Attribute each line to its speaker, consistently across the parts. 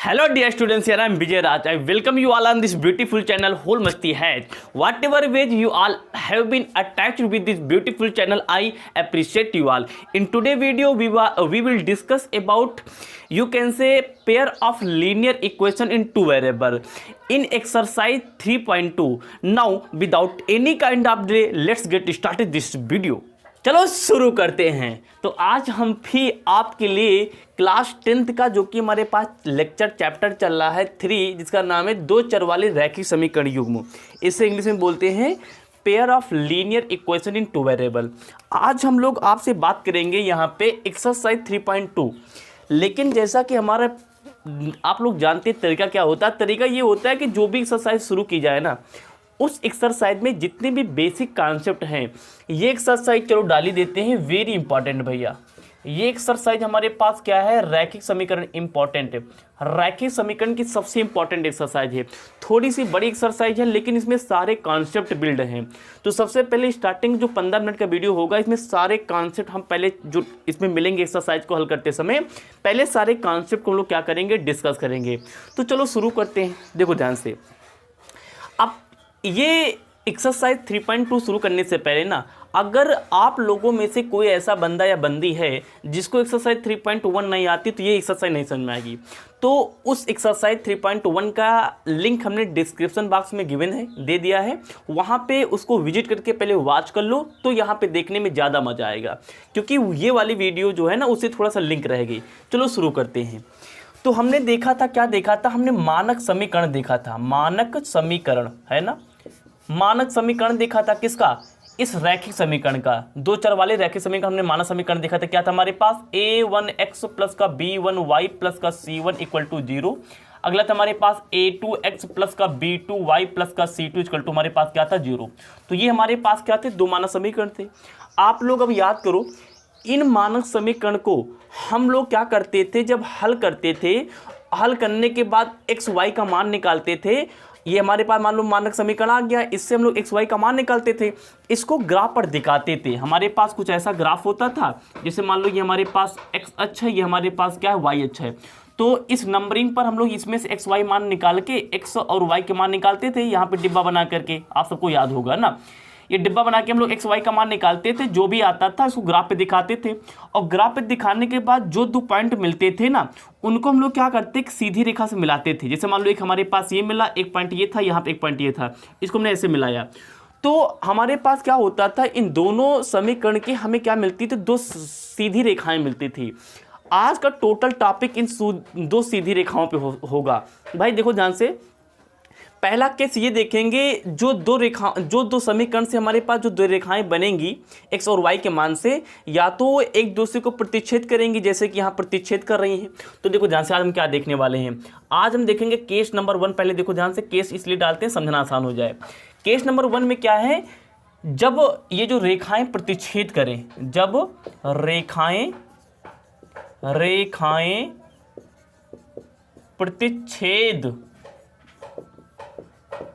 Speaker 1: Hello dear students, here I am Vijay Raj. I welcome you all on this beautiful channel Whole Masti Hai. Whatever ways you all have been attached with this beautiful channel, I appreciate you all. In today's video, we will discuss about, you can say, pair of linear equation in two variable in exercise 3.2. Now, without any kind of delay, let's get started this video. चलो शुरू करते हैं। तो आज हम भी आपके लिए क्लास 10th का जो कि हमारे पास लेक्चर चैप्टर चल रहा है 3, जिसका नाम है दो चर वाले रैखिक समीकरण युग्म, इसे इंग्लिश में बोलते हैं pair of linear equation in two variable. आज हम लोग आपसे बात करेंगे यहाँ पे एक्सरसाइज 3.2। लेकिन जैसा कि हमारा आप लोग जानते हैं तरीका क्या होता है। तरीका ये होता है कि जो भी एक्सरसाइज शुरू की जाए ना, उस एक्सरसाइज में जितने भी बेसिक कॉन्सेप्ट हैं, ये एक्सरसाइज चलो डाल ही देते हैं। वेरी इंपॉर्टेंट भैया, ये एक्सरसाइज हमारे पास क्या है, रैखिक समीकरण इंपॉर्टेंट है। रैखिक समीकरण की सबसे इंपॉर्टेंट एक्सरसाइज है। थोड़ी सी बड़ी एक्सरसाइज है लेकिन इसमें सारे कॉन्सेप्ट बिल्ड हैं। तो सबसे पहले स्टार्टिंग जो 15 मिनट का वीडियो होगा, इसमें सारे कॉन्सेप्ट हम पहले जो इसमें मिलेंगे एक्सरसाइज को हल करते समय, पहले सारे कॉन्सेप्ट को हम लोग क्या करेंगे, डिस्कस करेंगे। तो चलो शुरू करते हैं। देखो ध्यान से, अब ये एक्सरसाइज 3.2 शुरू करने से पहले ना, अगर आप लोगों में से कोई ऐसा बंदा या बंदी है जिसको एक्सरसाइज 3.1 नहीं आती, तो ये एक्सरसाइज नहीं समझ में आएगी। तो उस एक्सरसाइज 3.1 का लिंक हमने डिस्क्रिप्शन बॉक्स में गिवन है, दे दिया है। वहाँ पे उसको विजिट करके पहले वॉच कर लो, तो यहाँ पे देखने में ज़्यादा मज़ा आएगा, क्योंकि ये वाली वीडियो जो है ना, उससे थोड़ा सा लिंक रहेगी। चलो शुरू करते हैं। तो हमने देखा था, क्या देखा था, हमने मानक समीकरण देखा था। मानक समीकरण है ना, मानक समीकरण देखा था किसका, इस रैखिक समीकरण का। दो चर वाले रैखिक समीकरण हमने मानक समीकरण देखा था। क्या था हमारे पास, a1x प्लस का b1y प्लस का c1 इक्वल टू 0। अगला था हमारे पास a2x प्लस का b2y प्लस का c2 इक्वल टू हमारे पास क्या था, 0। तो ये हमारे पास क्या थे, दो मानक समीकरण थे। आप लोग अब याद करो, इन मानक समीकरण को हम लोग क्या करते थे, जब हल करते थे, हल करने के बाद एक्स वाई का मान निकालते थे। ये हमारे पास मान लो मानक समीकरण आ गया, इससे हम लोग एक्स वाई का मान निकालते थे, इसको ग्राफ पर दिखाते थे। हमारे पास कुछ ऐसा ग्राफ होता था, जैसे मान लो ये हमारे पास एक्स अक्ष है, ये हमारे पास क्या है, वाई अक्ष है। तो इस नंबरिंग पर हम लोग इसमें से एक्स वाई मान निकाल के एक्स और वाई के मान निकालते थे, यहाँ पे डिब्बा बना करके, आप सबको याद होगा ना। ये डिब्बा बना के हम लोग एक्स वाई का मान निकालते थे, जो भी आता था इसको ग्राफ पे दिखाते थे। और ग्राफ पे दिखाने के बाद जो दो पॉइंट मिलते थे ना, उनको हम लोग क्या करते, एक सीधी रेखा से मिलाते थे। जैसे मान लो एक हमारे पास ये मिला, एक पॉइंट ये था, यहाँ पे एक पॉइंट ये था, इसको हमने ऐसे मिलाया। तो हमारे पास क्या होता था, इन दोनों समीकरण की हमें क्या मिलती थी, दो सीधी रेखाएं मिलती थी। आज का टोटल टॉपिक इन दो सीधी रेखाओं पे होगा। भाई देखो ध्यान से, पहला केस ये देखेंगे, जो दो समीकरण से हमारे पास जो दो रेखाएं बनेंगी एक्स और वाई के मान से, या तो एक दूसरे को प्रतिच्छेद करेंगी, जैसे कि यहाँ प्रतिच्छेद कर रही हैं। तो देखो ध्यान से, आज हम क्या देखने वाले हैं, आज हम देखेंगे केस नंबर 1। पहले देखो ध्यान से, केस इसलिए डालते हैं समझना आसान हो जाए। केस नंबर 1 में क्या है, जब ये जो रेखाएं प्रतिच्छेद करें, जब रेखाएं प्रतिच्छेद,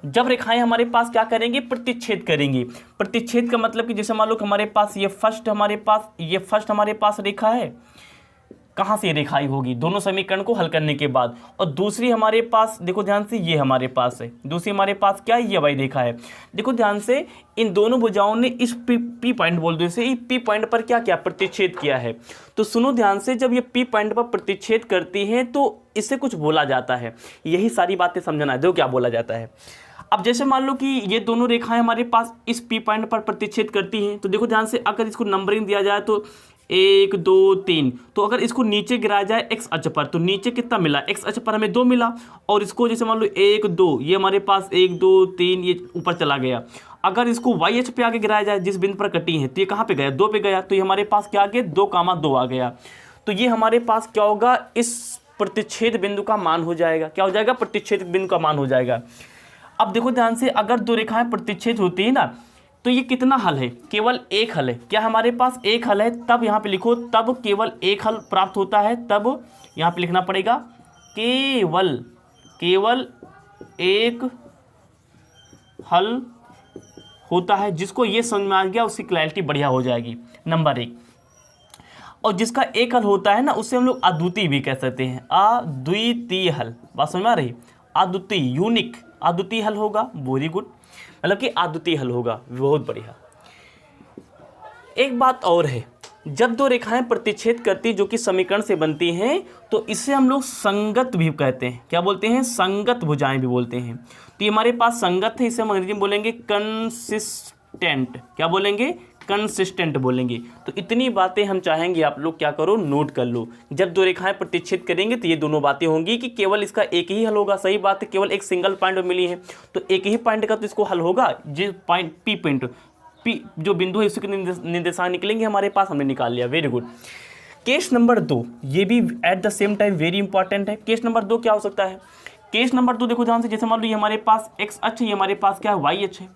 Speaker 1: जब रेखाएं हमारे पास क्या करेंगी, प्रतिच्छेद करेंगी। प्रतिच्छेद का मतलब कि जैसे मान लो कि हमारे पास ये फर्स्ट हमारे पास रेखा है, कहाँ से रेखाएं होगी, दोनों समीकरण को हल करने के बाद। और दूसरी हमारे पास, देखो ध्यान से, ये हमारे पास है, दूसरी हमारे पास क्या है, ये वाई रेखा है। देखो ध्यान से, इन दोनों भुजाओं ने इस पी पॉइंट बोल दो, इसे पी पॉइंट पर क्या किया, प्रतिच्छेद किया है। तो सुनो ध्यान से, जब ये पी पॉइंट पर प्रतिच्छेद करती है तो इससे कुछ बोला जाता है। यही सारी बातें समझना है, देखो क्या बोला जाता है। अब जैसे मान लो कि ये दोनों रेखाएं हमारे पास इस पी पॉइंट पर प्रतिच्छेद करती हैं, तो देखो ध्यान से, अगर इसको नंबरिंग दिया जाए तो 1 2 3, तो अगर इसको नीचे गिराया जाए एक्स अक्ष पर, तो नीचे कितना मिला, एक्स अक्ष पर हमें 2 मिला। और इसको जैसे मान लो 1 2, ये हमारे पास 1 2 3, ये ऊपर चला गया। अगर इसको वाई अक्ष पे आगे गिराया जाए, जिस बिंदु पर कटी है, तो ये कहाँ पे गया, 2 पे गया। तो ये हमारे पास क्या आ गया, 2,2 आ गया। तो ये हमारे पास क्या होगा, इस प्रतिच्छेद बिंदु का मान हो जाएगा। क्या हो जाएगा, प्रतिच्छेद बिंदु का मान हो जाएगा। अब देखो ध्यान से, अगर दो रेखाएं प्रतिच्छेद होती है ना, तो ये कितना हल है, केवल एक हल है। क्या हमारे पास एक हल है, तब यहाँ पे लिखो, तब केवल एक हल प्राप्त होता है। तब यहाँ पे लिखना पड़ेगा केवल एक हल होता है। जिसको ये समझ में आ गया, उसकी क्लैरिटी बढ़िया हो जाएगी, नंबर 1। और जिसका एक हल होता है ना, उसे हम लोग अद्वितीय भी कह सकते हैं, अद्वितीय हल। बात समझ में आ रही? अद्वितीय, यूनिक, अद्वितीय हल होगा, वेरी गुड, मतलब कि अद्वितीय हल होगा, बहुत बढ़िया। एक बात और है, जब दो रेखाएं प्रतिच्छेद करती जो कि समीकरण से बनती हैं तो इसे हम लोग संगत भी कहते हैं। क्या बोलते हैं? संगत भुजाएं भी बोलते हैं। तो ये हमारे पास संगत है, इसे हम अंग्रेजी में बोलेंगे कंसिस्टेंट। क्या बोलेंगे? कंसिस्टेंट बोलेंगे। तो इतनी बातें हम चाहेंगे आप लोग क्या करो, नोट कर लो। जब दो रेखाएं प्रतिच्छेद करेंगे तो ये दोनों बातें होंगी कि केवल इसका एक ही हल होगा। सही बात है, केवल एक सिंगल पॉइंट में मिली है तो एक ही पॉइंट का तो इसको हल होगा। जिस पॉइंट पी पॉइंट पी जो बिंदु है उसके निर्देशांक निकलेंगे हमारे पास, हमने निकाल लिया, वेरी गुड। केस नंबर 2, ये भी at the same time very important है। केस नंबर 2 क्या हो सकता है? केस नंबर 2 देखो ध्यान से, जैसे मान लो ये हमारे पास एक्स अक्ष है, ये हमारे पास क्या है, वाई अक्ष है।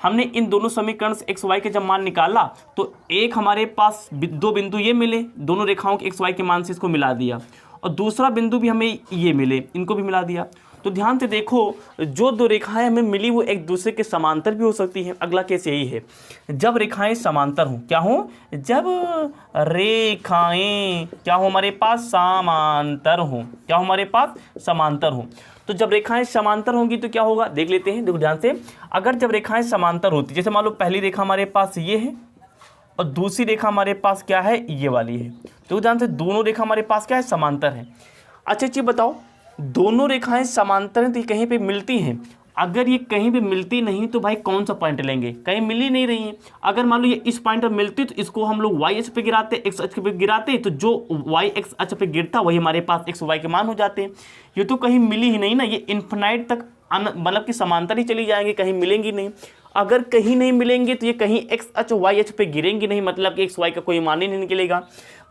Speaker 1: हमने इन दोनों समीकरण से एक्स वाई के जब मान निकाला तो एक हमारे पास दो बिंदु ये मिले, दोनों रेखाओं के एक्स वाई के मान से इसको मिला दिया, और दूसरा बिंदु भी हमें ये मिले, इनको भी मिला दिया। तो ध्यान से देखो, जो दो रेखाएं हमें मिली वो एक दूसरे के समांतर भी हो सकती हैं। अगला केस यही है, जब रेखाएं समांतर हों। क्या हो? जब रेखाएं क्या हो हमारे पास, समांतर हों। क्या हो हमारे पास? समांतर हों। तो जब रेखाएं समांतर होंगी तो क्या होगा, देख लेते हैं। देखो ध्यान से, अगर जब रेखाएं समांतर होती, जैसे मान लो पहली रेखा हमारे पास ये है और दूसरी रेखा हमारे पास क्या है, ये वाली है, तो ध्यान से दोनों रेखा हमारे पास क्या है, समांतर है। अच्छा चीज बताओ, दोनों रेखाएं समांतर हैं तो ये कहीं पे मिलती हैं। अगर ये कहीं पे मिलती नहीं तो भाई कौन सा पॉइंट लेंगे, कहीं मिल ही नहीं रही है। अगर मान लो ये इस पॉइंट पर मिलती तो इसको हम लोग वाई अक्ष पे गिराते, एक्स अक्ष पे गिराते, तो जो वाई एक्स अक्ष पे गिरता वही हमारे पास एक्स वाई के मान हो जाते हैं। ये तो कहीं मिली ही नहीं ना, ये इन्फिनाइट तक मतलब कि समांतर ही चली जाएंगे, कहीं मिलेंगी नहीं। अगर कहीं नहीं मिलेंगे तो ये कहीं एक्स अक्ष वाई अक्ष पे गिरेंगी नहीं, मतलब कि एक्स वाई का कोई मान ही नहीं निकलेगा।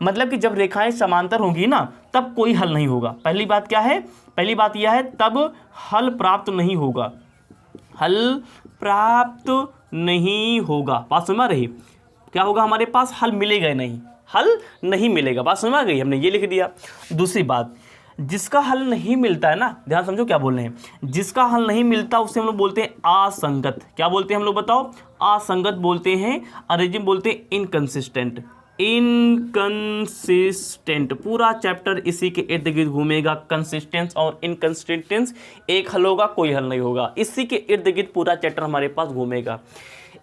Speaker 1: मतलब कि जब रेखाएं समांतर होंगी ना तब कोई हल नहीं होगा। पहली बात क्या है? पहली बात यह है तब हल प्राप्त नहीं होगा, हल प्राप्त नहीं होगा। बात समझ में आ रही? क्या होगा हमारे पास, हल मिलेगा नहीं, हल नहीं मिलेगा। बात समझ में आ गई? हमने ये लिख दिया। दूसरी बात, जिसका हल नहीं मिलता है ना, ध्यान समझो क्या बोल रहे हैं, जिसका हल नहीं मिलता उसे हम लोग बोलते हैं असंगत। क्या बोलते हैं हम लोग बताओ? असंगत बोलते हैं, अंग्रेजी में बोलते हैं इनकंसिस्टेंट। इनकंसिस्टेंट, पूरा चैप्टर इसी के इर्द गिर्द घूमेगा। कंसिस्टेंस और इनकंसिस्टेंस, एक हल होगा कोई हल नहीं होगा, इसी के इर्द गिर्द पूरा चैप्टर हमारे पास घूमेगा।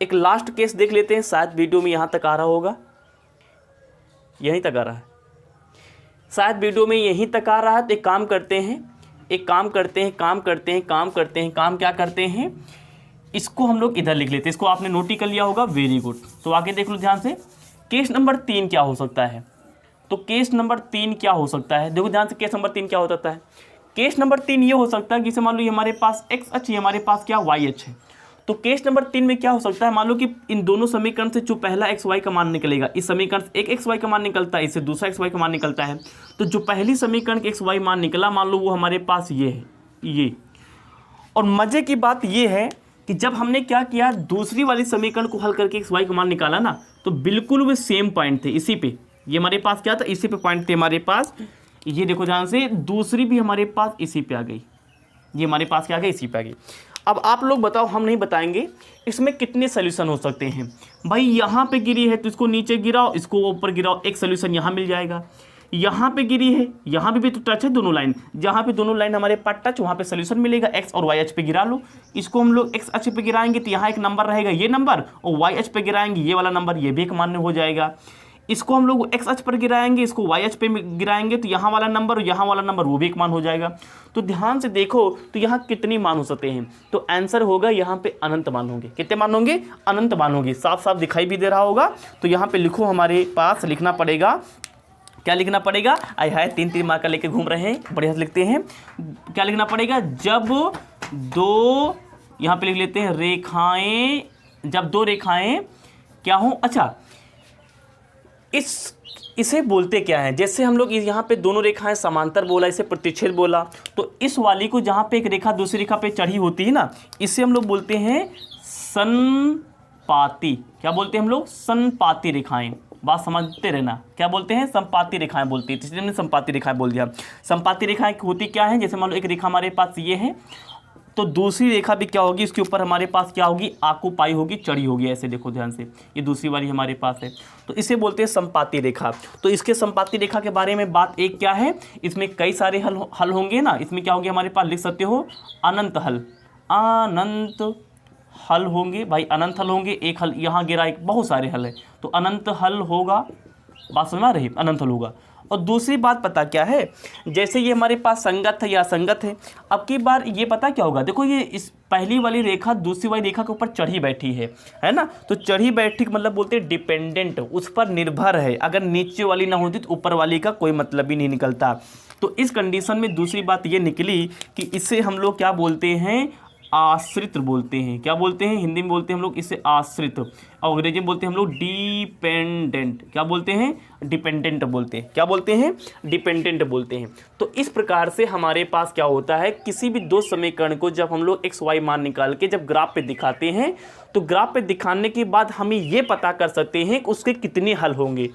Speaker 1: एक लास्ट केस देख लेते हैं, शायद वीडियो में यहाँ तक आ रहा होगा, यहीं तक आ रहा है, शायद वीडियो में यहीं तक आ रहा है। तो एक काम करते हैं, काम क्या करते हैं, इसको हम लोग इधर लिख लेते हैं। इसको आपने नोट ही कर लिया होगा, वेरी गुड। तो आगे देख लो ध्यान से, केस नंबर 3 क्या हो सकता है? तो केस नंबर 3 क्या हो सकता है? देखो ध्यान से, केस नंबर 3 क्या हो सकता है? केस नंबर 3 ये हो सकता है कि जैसे मान लो ये हमारे पास एक्स अक्ष, ये हमारे पास क्या वाई अक्ष है। तो केस नंबर 3 में क्या हो सकता है, मान लो कि इन दोनों समीकरण से जो पहला एक्स वाई का मान निकलेगा, इस समीकरण से एक एक्स वाई का मान निकलता है, इससे दूसरा एक्स वाई का मान निकलता है। तो जो पहली समीकरण के एक्स वाई मान निकला, मान लो वो हमारे पास ये है, ये। और मजे की बात ये है कि जब हमने क्या किया, दूसरी वाली समीकरण को हल करके एक्स वाई का मान निकाला ना, तो बिल्कुल वे सेम पॉइंट थे इसी पे। ये हमारे पास क्या था, इसी पे पॉइंट थे हमारे पास। ये देखो ध्यान से, दूसरी भी हमारे पास इसी पे आ गई, ये हमारे पास क्या आ गई, इसी पे आ गई। अब आप लोग बताओ, हम नहीं बताएंगे, इसमें कितने सोल्यूशन हो सकते हैं? भाई यहाँ पे गिरी है तो इसको नीचे गिराओ, इसको ऊपर गिराओ, एक सोल्यूशन यहाँ मिल जाएगा। यहाँ पे गिरी है, यहाँ पे भी तो टच है दोनों लाइन, जहाँ पे दोनों लाइन हमारे पास टच वहाँ पे सोल्यूशन मिलेगा। एक्स और वाई अक्ष पे गिरा लो, इसको हम लोग एक्स अक्ष पे गिराएंगे तो यहाँ एक नंबर रहेगा, ये नंबर, और वाई अक्ष पे गिराएंगे ये वाला नंबर, ये भी एक मान्य हो जाएगा। इसको हम लोग एक्स अक्ष पर गिराएंगे, इसको वाई अक्ष पे गिराएंगे तो यहाँ वाला नंबर और यहाँ वाला नंबर वो भी एक मान हो जाएगा। तो ध्यान से देखो, तो यहाँ कितनी मान हो सकते हैं? तो आंसर होगा यहाँ पे अनंत मान होंगे। कितने मान होंगे? अनंत मान होंगे। साफ साफ दिखाई भी दे रहा होगा। तो यहाँ पे लिखो, हमारे पास लिखना पड़ेगा, क्या लिखना पड़ेगा? आय हाय 3 मार्कर लेके घूम रहे हैं, बढ़िया से लिखते हैं। क्या लिखना पड़ेगा? जब दो, यहाँ पे लिख लेते हैं रेखाएं, जब दो रेखाएं क्या हो, अच्छा इसे बोलते क्या है? जैसे हम लोग यहाँ पे दोनों रेखाएं समांतर बोला, इसे प्रतिच्छेद बोला, तो इस वाली को जहाँ पे एक रेखा दूसरी रेखा पे चढ़ी होती है ना, इसे हम लोग बोलते हैं संपाती। क्या बोलते हैं हम लोग? संपाती रेखाएं। बात समझते रहना, क्या बोलते हैं? संपाती रेखाएं बोलती है, इसलिए हमने संपाती रेखाएं बोल दिया। संपाती रेखाएं होती क्या है? जैसे मान लो एक रेखा हमारे पास ये है, तो दूसरी रेखा भी क्या होगी, इसके ऊपर हमारे पास क्या होगी, आकुपाई होगी, चढ़ी होगी। ऐसे देखो ध्यान से, ये दूसरी वाली हमारे पास है, तो इसे बोलते हैं संपाती रेखा। तो इसके संपाती रेखा के बारे में बात एक क्या है, इसमें कई सारे हल होंगे ना। इसमें क्या होंगे हमारे पास, लिख सकते हो अनंत हल, अनंत हल होंगे भाई, अनंत हल होंगे। एक हल यहाँ गिरा, एक बहुत सारे हल है, तो अनंत हल होगा। बात समझ में रही, अनंत हल होगा। और दूसरी बात पता क्या है, जैसे ये हमारे पास संगत है या असंगत है, अब की बार ये पता क्या होगा, देखो ये इस पहली वाली रेखा दूसरी वाली रेखा के ऊपर चढ़ी बैठी है ना। तो चढ़ी बैठी मतलब बोलते हैं डिपेंडेंट, उस पर निर्भर है। अगर नीचे वाली ना होती तो ऊपर वाली का कोई मतलब ही नहीं निकलता। तो इस कंडीशन में दूसरी बात ये निकली कि इसे हम लोग क्या बोलते हैं, आश्रित बोलते हैं। क्या बोलते हैं, हिंदी में बोलते हैं हम लोग इसे आश्रित, और अंग्रेजी में बोलते हैं हम लोग डिपेंडेंट। क्या बोलते हैं, डिपेंडेंट बोलते हैं। क्या बोलते हैं, डिपेंडेंट बोलते हैं। तो इस प्रकार से हमारे पास क्या होता है, किसी भी दो समीकरण को जब हम लोग एक्स वाई मान निकाल के जब ग्राफ पे दिखाते हैं, तो ग्राफ पे दिखाने के बाद हमें ये पता कर सकते हैं कि उसके कितने हल होंगे।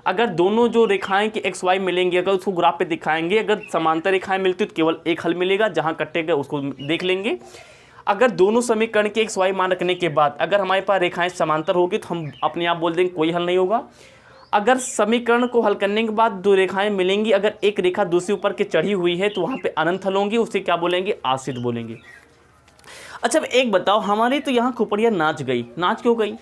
Speaker 1: अगर दोनों जो रेखाएं की एक्स वाई मिलेंगी, अगर उसको ग्राफ पे दिखाएंगे, अगर समांतर रेखाएं मिलती तो केवल एक हल मिलेगा, जहां कटेगा उसको देख लेंगे। अगर दोनों समीकरण के एक्स वाई मान रखने के बाद अगर हमारे पास रेखाएं समांतर होगी तो हम अपने आप बोल देंगे कोई हल नहीं होगा। अगर समीकरण को हल करने के बाद दो रेखाएं मिलेंगी, अगर एक रेखा दूसरी ऊपर के चढ़ी हुई है तो वहाँ पे अनंत हल होंगी, उसे क्या बोलेंगे, आश्रित बोलेंगे। अच्छा एक बताओ, हमारी तो यहाँ खोपड़िया नाच गई, नाच क्यों गई?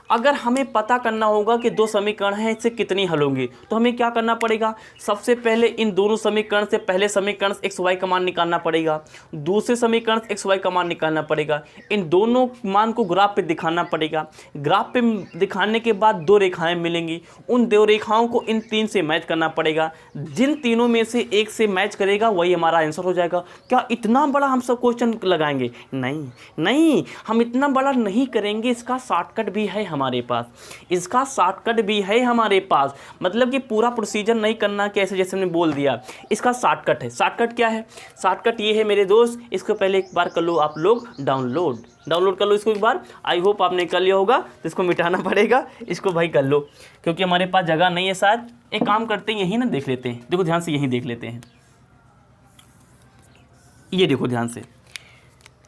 Speaker 1: अगर हमें पता करना होगा कि दो समीकरण हैं, इससे कितनी हल होंगे, तो हमें क्या करना पड़ेगा, सबसे पहले इन दोनों समीकरण से पहले समीकरण से एक्स वाई का मान निकालना पड़ेगा, दूसरे समीकरण से एक्स वाई का मान निकालना पड़ेगा, इन दोनों मान को ग्राफ पे दिखाना पड़ेगा। ग्राफ पे दिखाने के बाद दो रेखाएं मिलेंगी, उन दो रेखाओं को इन तीन से मैच करना पड़ेगा। जिन तीनों में से एक से मैच करेगा वही हमारा आंसर हो जाएगा। क्या इतना बड़ा हम सब क्वेश्चन लगाएंगे? नहीं नहीं, हम इतना बड़ा नहीं करेंगे। इसका शॉर्टकट भी है हमारे पास, इसका शॉर्टकट भी है हमारे पास। मतलब कि पूरा प्रोसीजर नहीं करना कि ऐसे जैसे मैंने बोल दिया, इसका शॉर्टकट है। शॉर्टकट क्या है? शॉर्टकट ये है मेरे दोस्त, इसको पहले एक बार कर लो आप लोग डाउनलोड कर लो इसको एक बार। आई होप आपने कर लिया होगा, तो इसको मिटाना पड़ेगा, इसको भाई कर लो, क्योंकि हमारे पास जगह नहीं है शायद। एक काम करते हैं, यहीं ना देख लेते हैं, देखो ध्यान से, यहीं देख लेते हैं। ये देखो ध्यान से,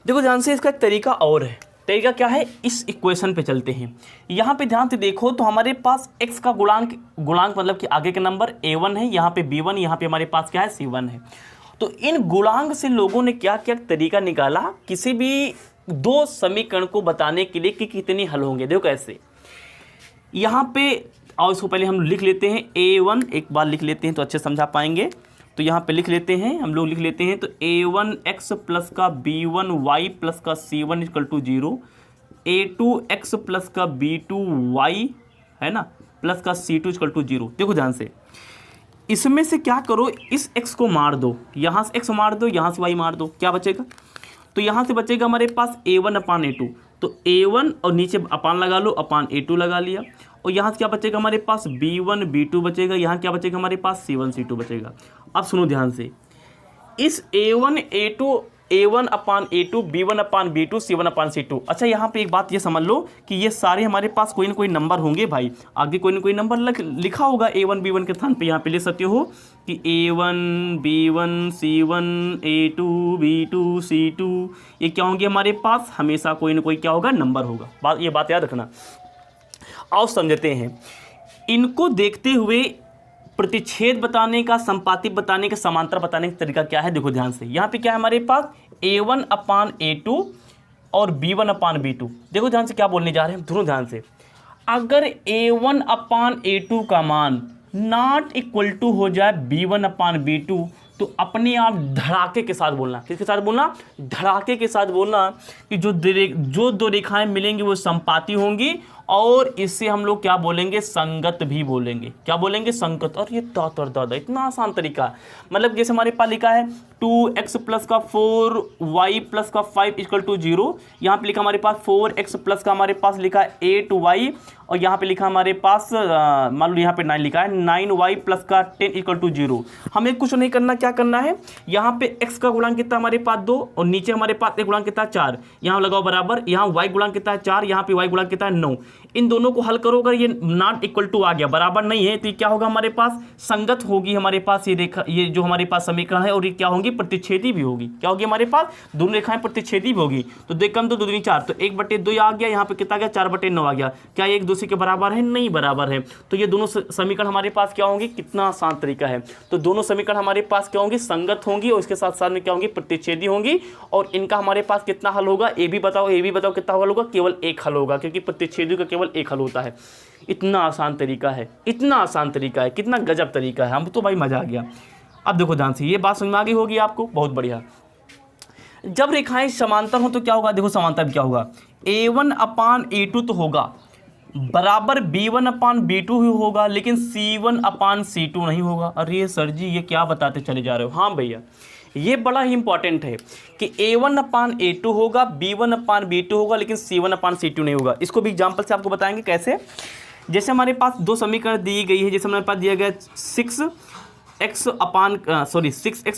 Speaker 1: देखो ध्यान से, इसका एक तरीका और है। तरीका क्या है, इस इक्वेशन पे चलते हैं। यहाँ पे ध्यान से देखो तो हमारे पास x का गुणांक मतलब कि आगे के नंबर a1 है, यहाँ पे b1, यहाँ पे हमारे पास क्या है, c1 है। तो इन गुणांक से लोगों ने क्या क्या तरीका निकाला किसी भी दो समीकरण को बताने के लिए कि कितने हल होंगे। देखो कैसे, यहाँ पे और इसको पहले हम लिख लेते हैं a1, एक बार लिख लेते हैं तो अच्छे समझा पाएंगे। तो यहाँ पे लिख लेते हैं, हम लोग लिख लेते हैं, तो a1x प्लस का b1y प्लस का c1 equal to 0, a2x plus का b2y है ना प्लस का c2 इक्वल टू 0। देखो ध्यान से, इसमें से क्या करो, इस x को मार दो, यहाँ से x मार दो, यहाँ से y मार दो, क्या बचेगा? तो यहाँ से बचेगा हमारे पास a1 अपान a2, तो a1 और नीचे अपान लगा लो, अपान a2 लगा लिया। और यहाँ से क्या बचेगा हमारे पास, b1 b2 बचेगा, यहाँ क्या बचेगा हमारे पास, c1 c2 बचेगा। अब सुनो ध्यान से, इस a1 a2, a1 अपान a2, b1 अपान b2, c1 अपान c2। अच्छा यहाँ पे एक बात ये समझ लो कि ये सारे हमारे पास कोई ना कोई नंबर होंगे भाई, आगे कोई ना कोई नंबर लिखा होगा a1 b1 के स्थान पे। यहाँ पे लिख सकते हो कि a1 b1 c1 a2 b2 c2, ये क्या होंगे हमारे पास, हमेशा कोई ना कोई क्या होगा, नंबर होगा। ये बात याद रखना। आओ समझते हैं, इनको देखते हुए प्रतिच्छेद बताने का, संपाती बताने का, समांतर बताने का तरीका क्या है। देखो ध्यान से, यहाँ पे क्या है हमारे पास, a1 अपान a2 और b1 अपान b2। देखो ध्यान से क्या बोलने जा रहे हैं, दोनों ध्यान से। अगर a1 अपान a2 का मान नॉट इक्वल टू हो जाए b1 अपान b2, तो अपने आप धड़ाके के साथ बोलना। किसके साथ बोलना? धड़ाके के साथ बोलना कि जो दो रेखाएं मिलेंगी वो संपाती होंगी, और इससे हम लोग क्या बोलेंगे, संगत भी बोलेंगे। क्या बोलेंगे? संगत। और ये दादा इतना आसान तरीका, मतलब जैसे हमारे पास लिखा है 2x प्लस का 4y प्लस का 5 इक्वल टू 0, यहाँ पे लिखा हमारे पास 4x प्लस का हमारे पास लिखा है 8y, और यहाँ पे लिखा हमारे पास मान लो यहाँ पे 9 लिखा है 9y प्लस का 10 इक्वल टू 0। हमें कुछ नहीं करना, क्या करना है, यहाँ पे x का गुणांक कितना हमारे पास 2, और नीचे हमारे पास एक गुणांक कितना 4, यहाँ लगाओ बराबर, यहाँ y गुणांक कितना है 4, यहाँ पे y गुणांक कितना है 9। इन दोनों को हल करो, अगर ये नॉट इक्वल टू आ गया, बराबर नहीं है, तो ये क्या होगा हमारे पास, संगत होगी हमारे पास ये रेखा, ये जो हमारे पास समीकरण है, और ये क्या होंगी, प्रतिच्छेदी भी होगी। क्या होगी हमारे पास, दोनों रेखाएं प्रतिच्छेदी भी होगी। तो 2 कम 2 2 दूनी 4, तो 1/2 आ गया, यहाँ पे कितना आ गया, 4/9 आ गया। क्या एक दूसरे के बराबर है, नहीं बराबर है। तो ये दोनों समीकरण हमारे पास क्या होंगे, कितना आसान तरीका है। तो दोनों समीकरण हमारे पास क्या होंगे, संगत होंगी, और इसके साथ साथ में क्या होंगी, प्रतिच्छेदी होंगी। और इनका हमारे पास कितना हल होगा, ये भी बताओ कितना हल होगा, केवल एक हल होगा, क्योंकि प्रतिच्छेदी का केवल एक हल होता है। इतना आसान तरीका है, इतना आसान तरीका है, कितना गजब तरीका है, हम तो भाई मजा आ गया। अब देखो ध्यान से, ये बात समझ में आ गई होगी आपको, बहुत बढ़िया। जब रेखाएं समांतर हो तो क्या होगा, देखो समांतर में क्या होगा, A1/A2 तो होगा, बराबर B1/B2 ही होगा, लेकिन C1/C2 नहीं होगा। अरे सर जी ये क्या बताते चले जा रहे हो। हाँ भैया, ये बड़ा ही इंपॉर्टेंट है कि A1/A2 होगा, B1/B2 होगा, लेकिन C1/C2 नहीं होगा। इसको भी एग्जाम्पल से आपको बताएंगे कैसे। जैसे हमारे पास दो समीकरण दी गई है, जैसे हमारे पास दिया गया 6x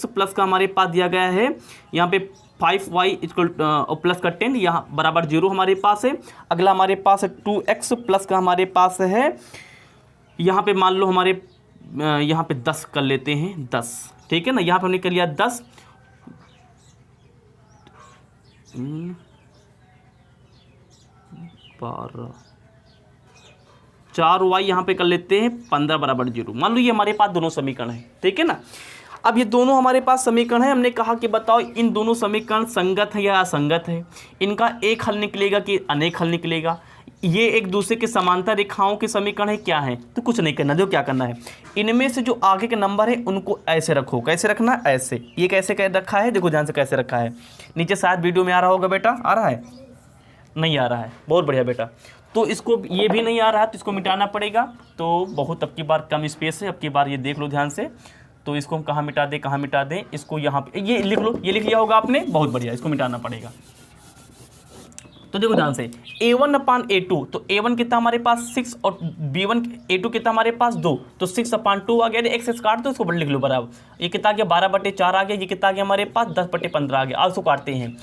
Speaker 1: प्लस का हमारे पास दिया गया है, यहाँ पे 5y इक्वल प्लस का 10 यहाँ बराबर 0 हमारे पास है। अगला हमारे पास 2x प्लस का हमारे पास है, यहाँ पे मान लो हमारे यहाँ पे 10 कर लेते हैं, 10, ठीक है ना। यहाँ पे हमने कर लिया 10, 12, 4y यहाँ पे कर लेते हैं 15 बराबर 0। मान लो ये हमारे पास दोनों समीकरण है, ठीक है ना। अब ये दोनों हमारे पास समीकरण है, हमने कहा कि बताओ इन दोनों समीकरण संगत है या असंगत है, इनका एक हल निकलेगा कि अनेक हल निकलेगा। ये एक दूसरे के समांतर रेखाओं के समीकरण है, क्या है, तो कुछ नहीं करना। जो क्या करना है, इनमें से जो आगे के नंबर है उनको ऐसे रखो। कैसे रखना है, ऐसे। ये कैसे कह रखा है, देखो ध्यान से कैसे रखा है। नीचे शायद वीडियो में आ रहा होगा बेटा, आ रहा है, नहीं आ रहा है, बहुत बढ़िया बेटा। तो इसको, ये भी नहीं आ रहा है तो इसको मिटाना पड़ेगा। तो बहुत अब की बार कम स्पेस है, अब की बार ये देख लो ध्यान से। तो इसको हम कहाँ मिटा दें, कहाँ मिटा दें, इसको यहाँ पे ये लिख लो, ये लिख लिया होगा आपने, बहुत बढ़िया। इसको मिटाना पड़ेगा। तो देखो ध्यान से, A1/A2, तो A1 कितना हमारे पास 6 और A2 कितना हमारे पास 2, तो 6/2 आ गया। x काट दो, इसको बड़ा लिख लो बराबर। ये कितना आ गया, 12/4 आ गया। ये कितना आ गया हमारे पास, 10/15 आ गया। अब इसको काटते हैं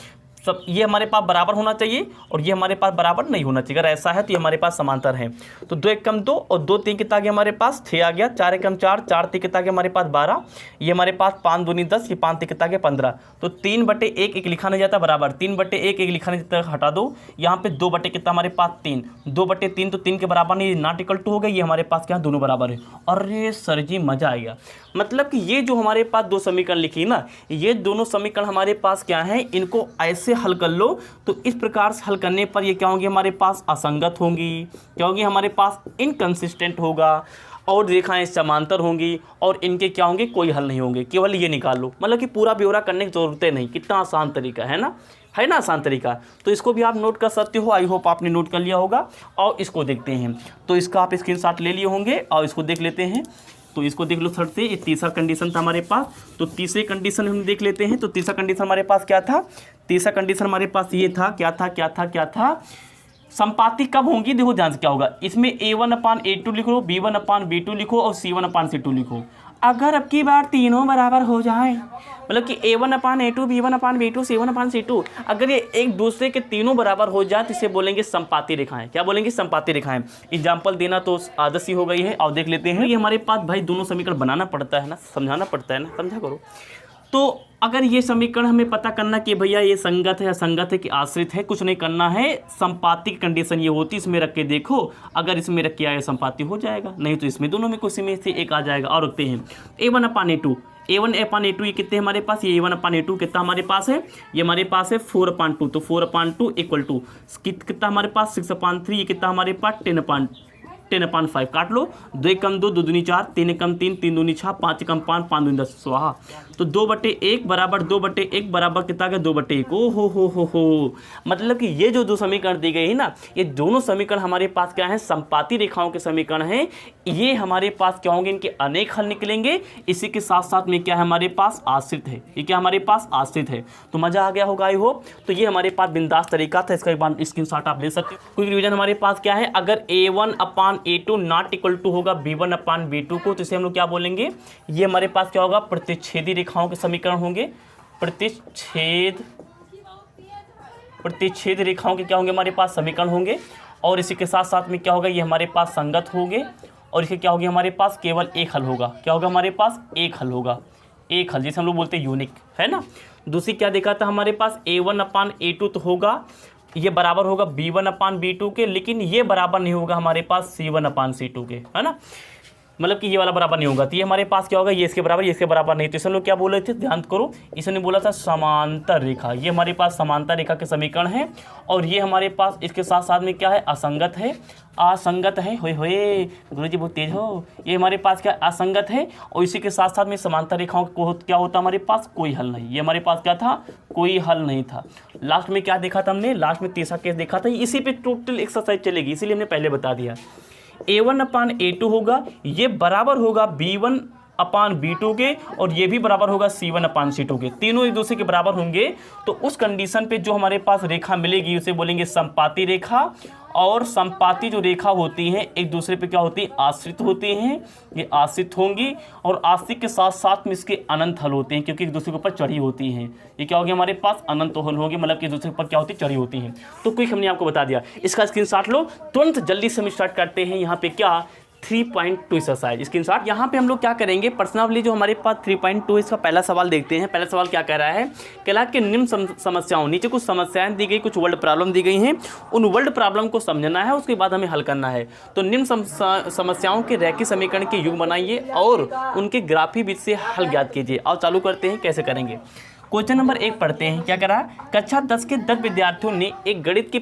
Speaker 1: सब, ये हमारे पास बराबर होना चाहिए और ये हमारे पास बराबर नहीं होना चाहिए। अगर ऐसा है तो ये हमारे पास समांतर है। तो 2 1 कम 2 और 2 3 कितना आ गया हमारे पास, 6 आ गया। 4 1 कम 4, 4 3 कितना आ गया हमारे पास 12। ये हमारे पास 5 दूनी 10, ये 5 3 कितना आ गया 15। तो 3/1 एक लिखा नहीं जाता बराबर, 3/1 एक लिखा नहीं जाता, हटा दो। यहाँ पे 2 बटे कितना हमारे पास 3, 2/3 तो 3 के बराबर नहीं, नॉट इक्वल टू हो गया। ये हमारे पास क्या, दोनों बराबर है। अरे सर जी मजा आ गया। मतलब कि ये जो हमारे पास दो समीकरण लिखी ना, ये दोनों समीकरण हमारे पास क्या है, इनको ऐसे हल कर लो। तो इस प्रकार से हल करने पर ये क्या होंगी, हमारे पास असंगत होंगी, क्या होंगी हमारे पास इनकंसिस्टेंट होगा, और रेखाएं समांतर होंगी, और इनके क्या होंगे, कोई हल नहीं होंगे। केवल ये निकाल लो, मतलब कि पूरा ब्यौरा करने की जरूरत नहीं। कितना आसान तरीका है ना, है ना आसान तरीका। तो इसको भी आप नोट कर सकते हो, आई होप आपने नोट कर लिया होगा। और इसको देखते हैं, तो इसका आप स्क्रीनशॉट ले लिए होंगे और इसको देख लेते हैं। तो इसको देख लो सर से, ये तीसरा कंडीशन था हमारे पास। तो तीसरे कंडीशन हम देख लेते हैं। तो तीसरा कंडीशन हमारे पास क्या था, तीसरा कंडीशन हमारे पास ये था, क्या था, संपाति कब होंगी। देखो ध्यान से क्या होगा, इसमें A1/A2 लिखो, B1/B2 लिखो और C1/C2 लिखो। अगर अब की बार तीनों बराबर हो जाए, मतलब कि A1/A2, B1/B2, C1/C2, अगर ये एक दूसरे के तीनों बराबर हो जाए तो इसे बोलेंगे संपाति रेखाएं। क्या बोलेंगे, संपाति रेखाएं। एग्जाम्पल देना तो आदत सी हो गई है। और देख लेते हैं, ये हमारे पास भाई दोनों समीकरण बनाना पड़ता है ना, समझाना पड़ता है ना, समझा करो। तो अगर ये समीकरण हमें पता करना कि भैया ये संगत है, असंगत है कि आश्रित है, कुछ नहीं करना है। संपाति की कंडीशन ये होती, इसमें रख के देखो, अगर इसमें रख के आए संपाति हो जाएगा, नहीं तो इसमें दोनों में कुछ में से एक आ जाएगा। और रखते हैं A1/A2 ये कितने हमारे पास, ये A1/A2 कितना हमारे पास है, ये हमारे पास है 4/2। तो 4/2 इक्वल टू कितना हमारे पास 6/3, ये कितना हमारे पास 10/5 काट लो। 2 कम 2, 2 दूनी 4, 3 कम 3, 3 दूनी 6, 5 कम 5, 5 दूनी 10, स्वाहा। तो 2/1 बराबर 2/1 बराबर कितना गया 2/1। ओ हो। मतलब कि ये जो दो समीकरण दी गई है ना, ये दोनों समीकरण हमारे पास क्या है, संपाति रेखाओं के समीकरण हैं। ये हमारे पास क्या होंगे, इनके अनेक हल निकलेंगे। इसी के साथ साथ में क्या है, हमारे पास आश्रित है। ये क्या हमारे पास आश्रित है। तो मजा आ गया होगा आई होप। तो ये हमारे पास बिंदास तरीका था, इसका एक बार स्क्रीनशॉट आप ले सकते हो। क्विक रिवीजन हमारे पास क्या है, अगर A1/A2 नॉट इक्वल टू होगा B1/B2 को, तो इसे हम लोग क्या बोलेंगे, ये हमारे पास क्या होगा, प्रतिच्छेदी रेखाओं के समीकरण होंगे। प्रतिच्छेद रेखाओं के क्या होंगे हमारे पास, समीकरण होंगे। और इसी के साथ साथ में क्या होगा, ये हमारे पास संगत होंगे और इसके क्या होगी हमारे पास केवल एक हल होगा। क्या होगा हमारे पास, एक हल होगा, एक हल जिसे हम लोग बोलते हैं यूनिक, है ना। दूसरी क्या देखा था हमारे पास, A1/A2 तो होगा, ये बराबर होगा B1/B2 के, लेकिन ये बराबर नहीं होगा हमारे पास C1/C2 के, है ना। मतलब कि ये वाला बराबर नहीं होगा, तो ये हमारे पास क्या होगा, ये इसके बराबर, ये इसके बराबर नहीं। तो इसे लोग क्या बोले थे, ध्यान करो, इसने बोला था समांतर रेखा। ये हमारे पास समांतर रेखा के समीकरण है और ये हमारे पास इसके साथ साथ में क्या है, असंगत है, असंगत है। होए होए गुरुजी बहुत तेज हो। ये हमारे पास क्या, असंगत है और इसी के साथ साथ में समांतर रेखाओं को क्या होता हमारे पास, कोई हल नहीं। ये हमारे पास क्या था, कोई हल नहीं था। लास्ट में क्या देखा था हमने, लास्ट में तीसरा केस देखा था। इसी पे टोटल एक्सरसाइज चलेगी, इसीलिए हमने पहले बता दिया। A1/A2 होगा, ये बराबर होगा B1/B2 के और ये भी बराबर होगा C1/C2 के। तीनों एक दूसरे के बराबर होंगे तो उस कंडीशन पे जो हमारे पास रेखा मिलेगी उसे बोलेंगे समपाती रेखा। और समपाती जो रेखा होती हैं एक दूसरे पे क्या होती है, आश्रित होती हैं, ये आश्रित होंगी और आश्रित के साथ साथ में इसके अनंत हल होते हैं क्योंकि एक दूसरे के ऊपर चढ़ी होती हैं। ये क्या होगी हमारे पास, अनंत हल होगी, मतलब कि एक दूसरे के ऊपर क्या होती है, चढ़ी होती हैं। तो क्विक हमने आपको बता दिया, इसका स्क्रीनशॉट लो तुरंत, जल्दी से हम स्टार्ट करते हैं। यहाँ पे क्या 3.2 एक्सरसाइज स्क्रीनशॉट। यहाँ पे हम लोग क्या करेंगे, पर्सनली जो हमारे पास 3.2 इसका पहला सवाल देखते हैं। पहला सवाल क्या कह रहा है, कह रहा है कि निम्न समस्याओं, नीचे कुछ समस्याएं दी गई, कुछ वर्ल्ड प्रॉब्लम दी गई हैं, उन वर्ल्ड प्रॉब्लम को समझना है, उसके बाद हमें हल करना है। तो निम्न समस्याओं के रैखिक समीकरण के युग बनाइए और उनके ग्राफी विधि से हल ज्ञात कीजिए। और चालू करते हैं, कैसे करेंगे। क्वेश्चन नंबर 1 पढ़ते हैं। क्या कह रहा है, कक्षा 10 के 10 विद्यार्थियों ने एक गणित की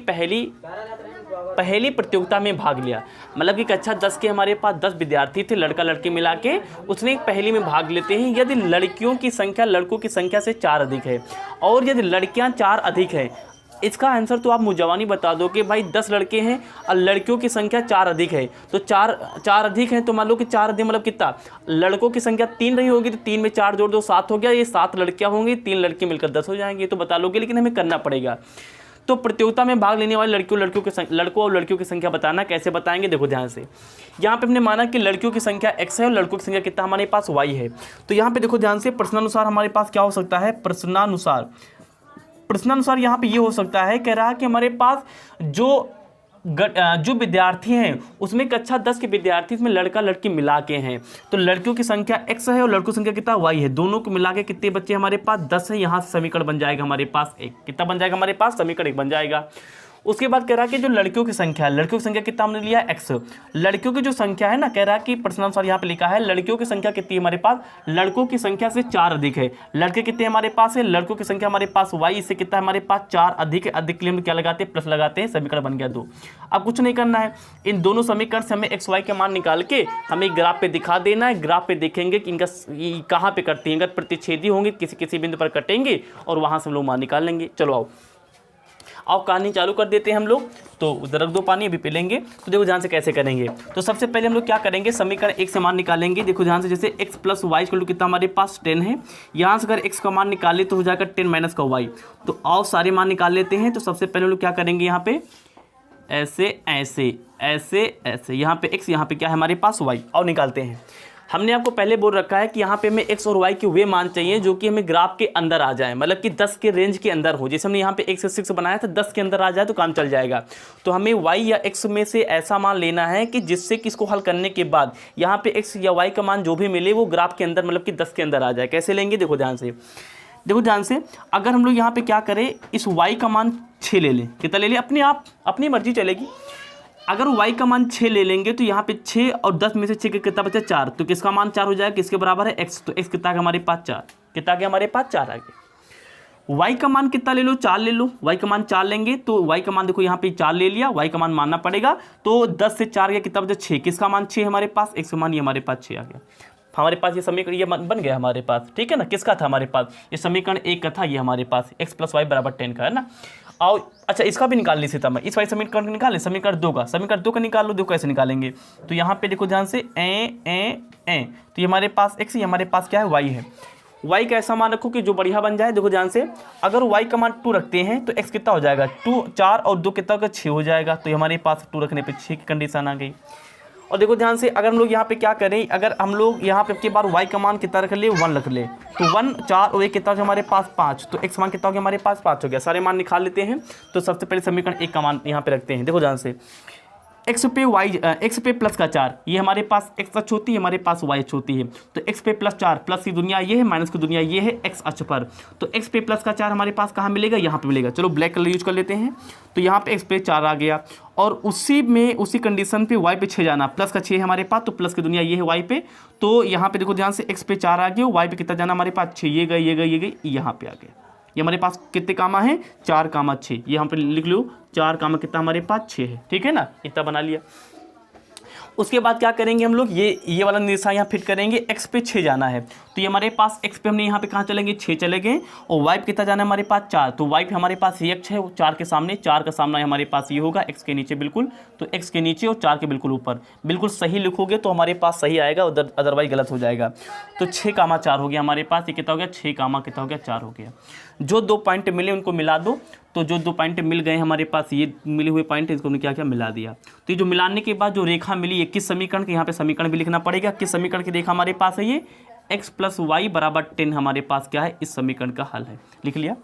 Speaker 1: पहली प्रतियोगिता में भाग लिया। मतलब कि कक्षा 10 के हमारे पास 10 विद्यार्थी थे, लड़का लड़की मिला के, उसने एक पहली में भाग लेते हैं। यदि लड़कियों की संख्या लड़कों की संख्या से 4 अधिक है और यदि लड़कियां 4 अधिक है, इसका आंसर तो आप मुजवानी बता दो कि भाई 10 लड़के हैं और लड़कियों की संख्या 4 अधिक है। तो 4 अधिक है तो मान लो कि 4 अधिक मतलब कितना, लड़कों की संख्या 3 रही होगी तो 3 में 4 जोड़ दो 7 हो गया। ये 7 लड़कियां होंगी, 3 लड़के मिलकर 10 हो जाएंगे। तो बता लोगे, लेकिन हमें करना पड़ेगा। तो प्रतियोगिता में भाग लेने वाले लड़कों और लड़कियों की संख्या बताना, कैसे बताएंगे, देखो ध्यान से। यहाँ पे हमने माना कि लड़कियों की संख्या x है और लड़कों की संख्या कितना हमारे पास y है। तो यहाँ पे देखो ध्यान से, प्रश्नानुसार हमारे पास क्या हो सकता है, प्रश्नानुसार यहाँ पे ये हो सकता है, कह रहा है कि हमारे पास जो विद्यार्थी हैं उसमें कक्षा 10 के विद्यार्थी इसमें लड़का लड़की मिला के हैं। तो लड़कियों की संख्या x है और लड़कों की संख्या कितना y है। दोनों को मिला के कितने बच्चे हमारे पास 10 है। यहाँ से समीकरण बन जाएगा हमारे पास 1। कितना बन जाएगा हमारे पास, समीकरण 1 बन जाएगा। उसके बाद कह रहा है कि जो लड़कियों की संख्या है, लड़कियों की संख्या कितना हमने लिया x। लड़कियों की जो संख्या है ना, कह रहा है कि प्रश्नानुसार यहाँ पे लिखा है लड़कियों की संख्या कितनी है हमारे पास, लड़कों की संख्या से 4 अधिक है। लड़के कितने हमारे पास है, लड़कों की संख्या हमारे पास y, इससे कितना हमारे पास 4 अधिक है। अधिक के लिए हम क्या लगाते हैं, प्लस लगाते हैं, समीकरण बन गया 2। अब कुछ नहीं करना है, इन दोनों समीकरण से हमें x y के मान निकाल के हमें ग्राफ पे दिखा देना है। ग्राफ पे देखेंगे कि इनका कहाँ पे कटती है, प्रतिच्छेदी होंगे, किसी किसी बिंदु पर कटेंगे और वहाँ से हम लोग मान निकाल लेंगे। चलो आओ कहानी चालू कर देते हैं हम लोग। तो उधर रख दो पानी, अभी पी लेंगे। तो देखो ध्यान से कैसे करेंगे। तो सबसे पहले हम लोग क्या करेंगे, समीकरण 1 से मान निकालेंगे। देखो ध्यान से, जैसे x + y कितना हमारे पास 10 है। यहाँ से अगर x का मान निकाले तो हो जाएगा 10 - का y। तो आओ सारे मान निकाल लेते हैं। तो सबसे पहले हम लोग क्या करेंगे, यहाँ पे ऐसे ऐसे ऐसे ऐसे, यहाँ पे x, यहाँ पे क्या है हमारे पास y। और निकालते हैं। हमने आपको पहले बोल रखा है कि यहाँ पे हमें x और y के वे मान चाहिए जो कि हमें ग्राफ के अंदर आ जाए, मतलब कि 10 के रेंज के अंदर हो। जैसे हमने यहाँ पे x से 6 बनाया था, 10 के अंदर आ जाए तो काम चल जाएगा। तो हमें y या x में से ऐसा मान लेना है कि जिससे कि इसको हल करने के बाद यहाँ पे x या y का मान जो भी मिले वो ग्राफ के अंदर, मतलब कि 10 के अंदर आ जाए। कैसे लेंगे, देखो ध्यान से। देखो ध्यान से, अगर हम लोग यहाँ पे क्या करें, इस y का मान 6 ले लें। कितना ले लें, अपनी मर्जी चलेगी। अगर y का मान 6 ले लेंगे तो यहाँ पे 6 और 10 में से 6 कितना बचा, 4। तो किसका मान 4 हो जाएगा, किसके बराबर है, x। तो x कितना है हमारे पास 4, कितना के हमारे पास 4 आ गया। y का मान कितना ले लो, 4 ले लो। y का मान 4 लेंगे तो y का मान देखो यहाँ पे 4 ले लिया, y का मान मानना पड़ेगा। तो 10 से 4 गया, कितना बचा 6। किसका मान 6 हमारे पास, x का मान ये हमारे पास 6 आ गया। हमारे पास ये समीकरण ये बन गया हमारे पास, ठीक है ना। किसका था हमारे पास, ये समीकरण 1 का था, ये हमारे पास x + y = 10 का है ना। और अच्छा, इसका भी निकाल ली था मैं, इस वाले समीकरण को निकाले, समीकरण 2 का निकाल लो। देखो कैसे निकालेंगे। तो यहाँ पे देखो ध्यान से, तो ये हमारे पास x, ये हमारे पास क्या है, y है। y का ऐसा मान रखो कि जो बढ़िया बन जाए। देखो ध्यान से, अगर y का मान 2 रखते हैं तो x कितना हो जाएगा, 2, 4 और 2 कितना होगा, 6 हो जाएगा। तो हमारे पास 2 रखने पे 6 की कंडीशन आ गई। और देखो ध्यान से, अगर हम लोग यहाँ पे क्या करें, अगर हम लोग यहाँ पे के बार y का मान कितना रख ले, 1 रख ले, तो 1 4 और 1 कितना हो गया हमारे पास 5, तो x मान कितना हो गया हमारे पास 5 हो गया। सारे मान निकाल लेते हैं। तो सबसे पहले समीकरण 1 का मान यहाँ पे रखते हैं। देखो ध्यान से, x पे प्लस का 4, ये हमारे पास x अक्ष होती है, हमारे पास y अक्ष होती है। तो x पे प्लस 4, प्लस की दुनिया ये है, माइनस की दुनिया ये है x अक्ष पर। तो x पे प्लस का 4 हमारे पास कहाँ मिलेगा, यहाँ पे मिलेगा। चलो ब्लैक कलर यूज कर लेते हैं। तो यहाँ पे x पे 4 आ गया, और उसी कंडीशन पे y पे 6 जाना, प्लस का 6 है हमारे पास, तो प्लस की दुनिया ये है y पे। तो यहाँ पे देखो ध्यान से, x पे 4 आ गया, y पे कितना जाना हमारे पास 6, ये गए ये गए ये गए, यहाँ पे आ गया। ये हमारे पास कितने कामा है, 4 कामा 6, ये यहाँ पे लिख लो 4 कामा कितना हमारे पास 6 है, ठीक है ना, इतना बना लिया। उसके बाद क्या करेंगे हम लोग, ये वाला निशान यहाँ फिट करेंगे, x पे 6 जाना है, तो ये हमारे पास x पे हमने यहाँ पे कहाँ चलेंगे, 6 चले गए, और y पे कितना जाना है हमारे पास 4, तो y पे हमारे पास ये अक्ष है, 4 के सामने, 4 का सामना हमारे पास ये होगा x के नीचे बिल्कुल, तो x के नीचे और 4 के बिल्कुल ऊपर। बिल्कुल सही लिखोगे तो हमारे पास सही आएगा, उधर अदरवाइज गलत हो जाएगा। तो 6 कामा 4 हो गया हमारे पास, ये कितना हो गया, 6 कामा कितना हो गया 4 हो गया। जो 2 पॉइंट मिले उनको मिला दो, तो जो 2 पॉइंट मिल गए हमारे पास, ये मिले हुए पॉइंट इसको हमने क्या क्या मिला दिया। तो ये जो मिलाने के बाद जो रेखा मिली, ये किस समीकरण के, यहाँ पे समीकरण भी लिखना पड़ेगा, किस समीकरण की रेखा हमारे पास है, ये x + y = 10 हमारे पास क्या है, इस समीकरण का हल है। लिख लिया।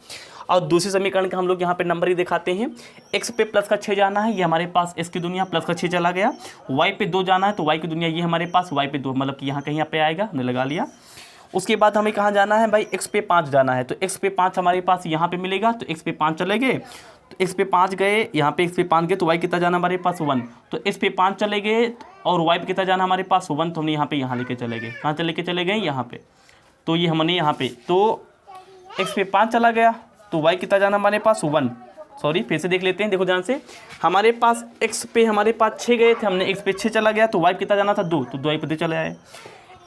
Speaker 1: और दूसरे समीकरण का हम लोग यहाँ पे नंबर ही दिखाते हैं। x पे प्लस का 6 जाना है, ये हमारे पास x की दुनिया प्लस का 6 चला गया। y पे 2 जाना है, तो y की दुनिया ये हमारे पास y पे 2, मतलब कि यहाँ कहीं पे आएगा, हमने लगा लिया। उसके बाद हमें कहाँ जाना है भाई, x पे 5 जाना है, तो x पे 5 हमारे पास यहाँ पे मिलेगा, तो x पे 5 चले गए, तो x पे 5 गए, यहाँ पे x पे 5 गए, तो y कितना जाना हमारे पास 1, तो x पे 5 चले गए, और y पे कितना जाना हमारे पास 1, तो हमने यहाँ पे लेके चले गए, कहाँ लेके चले गए, यहाँ पे। तो ये हमने यहाँ पे, तो x पे 5 चला गया, तो y कितना जाना हमारे पास 1, सॉरी फिर से देख लेते हैं। देखो ध्यान से, हमारे पास x पे हमारे पास 6 गए थे, हमने x पे 6 चला गया, तो y कितना जाना था 2, तो 2 y पे चले आए।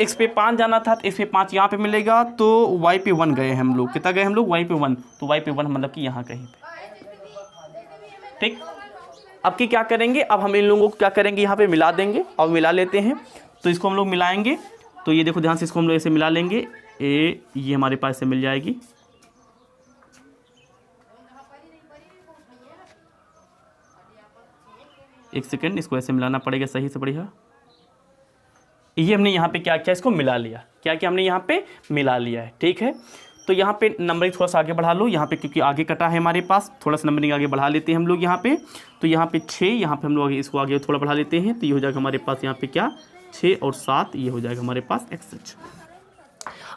Speaker 1: x पे 5 जाना था, तो x पे 5 यहाँ पे मिलेगा, तो y पे 1 गए हम लोग, कितना गए हम लोग, y पे 1, तो y पे 1 मतलब कि यहाँ कहीं पे, ठीक। अब की क्या करेंगे, अब हम इन लोगों को क्या करेंगे, यहाँ पे मिला देंगे, और मिला लेते हैं। तो इसको हम लोग मिलाएंगे, तो ये देखो ध्यान से, इसको हम लोग ऐसे मिला लेंगे, ये हमारे पास से मिल जाएगी, एक सेकेंड, इसको ऐसे मिलाना पड़ेगा सही से बढ़िया। ये हमने यहाँ पे क्या किया, इसको मिला लिया, क्या किया हमने यहाँ पे मिला लिया है, ठीक है। तो यहाँ पे नंबरिंग थोड़ा सा आगे बढ़ा लो, यहाँ पे क्योंकि आगे कटा है हमारे पास, थोड़ा सा नंबरिंग आगे बढ़ा लेते हैं हम लोग यहाँ पे। तो यहाँ पे 6, यहाँ पे हम लोग इसको आगे थोड़ा बढ़ा लेते हैं, तो ये हो जाएगा हमारे पास यहाँ पे क्या, 6 और 7, ये हो जाएगा हमारे पास x।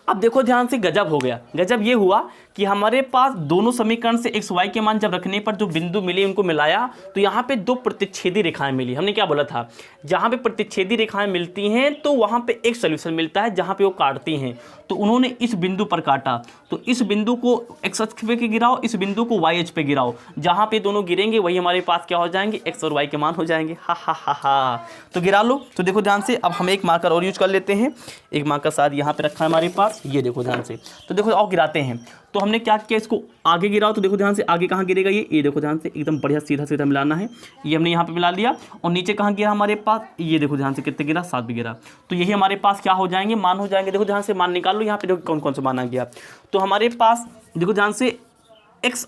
Speaker 1: अब देखो ध्यान से, गजब हो गया। गजब ये हुआ कि हमारे पास दोनों समीकरण से x y के मान जब रखने पर जो बिंदु मिले उनको मिलाया, तो यहाँ पे 2 प्रतिच्छेदी रेखाएं मिली। हमने क्या बोला था, जहाँ पे प्रतिच्छेदी रेखाएं मिलती हैं तो वहाँ पे एक सॉल्यूशन मिलता है, जहाँ पे वो काटती हैं। तो उन्होंने इस बिंदु पर काटा, तो इस बिंदु को x अक्ष पे गिराओ, इस बिंदु को y अक्ष पे गिराओ, जहाँ पे दोनों गिरेंगे वही हमारे पास क्या हो जाएंगे, x और y के मान हो जाएंगे। हा हा हा हा। तो गिरा लो। तो देखो ध्यान से, अब हम एक मार्कर और यूज कर लेते हैं। एक मार्कर साथ यहाँ पे रखा है हमारे पास, ये देखो ध्यान से। तो देखो और गिराते हैं, तो हमने क्या किया, इसको आगे गिराओ, तो देखो ध्यान से आगे कहाँ गिरेगा, ये देखो ध्यान से, एकदम बढ़िया सीधा सीधा मिलाना है। ये हमने यहाँ पे मिला लिया, और नीचे कहाँ गिरा हमारे पास, ये देखो ध्यान से कितने गिरा, 7 भी गिरा। तो यही हमारे पास क्या हो जाएंगे, मान हो जाएंगे। देखो ध्यान से मान निकाल लो, यहाँ पे देखो कौन कौन सा मान आ गया। तो हमारे पास देखो ध्यान से, x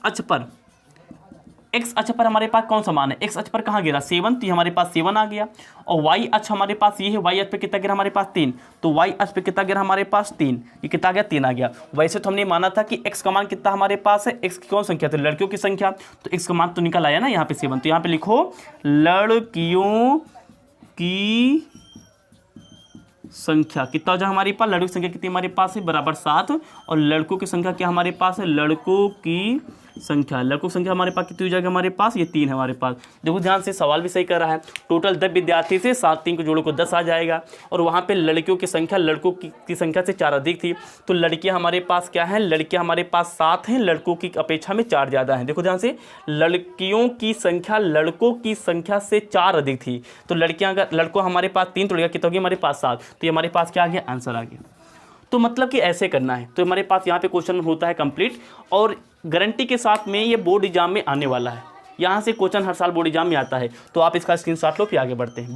Speaker 1: अक्ष पर हमारे पास कौन सा मान है, x अक्ष पर कहाँ गिरा, 7, तो ये हमारे पास 7 आ गया। और y अक्ष हमारे पास ये है, y अक्ष पे कितना गिरा हमारे पास 3, तो y अक्ष पे कितना गिरा हमारे पास 3, ये कितना गया 3 आ गया। वैसे तो हमने माना था कि x का मान कितना हमारे पास है, x की कौन संख्या, तो लड़कियों की संख्या, तो x का मान तो निकल आया ना यहाँ पे 7। तो यहाँ पे लिखो लड़कियों की संख्या कितना हो जाए हमारे पास, लड़कों की संख्या कितनी हमारे पास है, बराबर 7, और लड़कों की संख्या क्या हमारे पास है, लड़कों की संख्या हमारे पास कितनी हो जाएगी, हमारे पास ये 3 है हमारे पास। देखो ध्यान से, सवाल भी सही कर रहा है। टोटल 10 विद्यार्थी से 7 3 को जोड़ो को 10 आ जाएगा, और वहाँ पे लड़कियों की संख्या लड़कों की संख्या से 4 अधिक थी। तो लड़कियाँ हमारे पास क्या हैं, लड़कियाँ हमारे पास 7 हैं, लड़कों की अपेक्षा में 4 ज़्यादा हैं। देखो ध्यान से, लड़कियों की संख्या लड़कों की संख्या से 4 अधिक थी। तो लड़कियाँ अगर लड़कों हमारे पास 3, तो लड़कियाँ कितनी होगी हमारे पास 7, तो ये हमारे पास क्या आ गया, आंसर आ गया। तो मतलब कि ऐसे करना है। तो हमारे पास यहाँ पे क्वेश्चन होता है कंप्लीट, और गारंटी के साथ में ये बोर्ड एग्जाम में आने वाला है। यहाँ से क्वेश्चन हर साल बोर्ड एग्जाम में आता है, तो आप इसका स्क्रीनशॉट लो, फिर आगे बढ़ते हैं।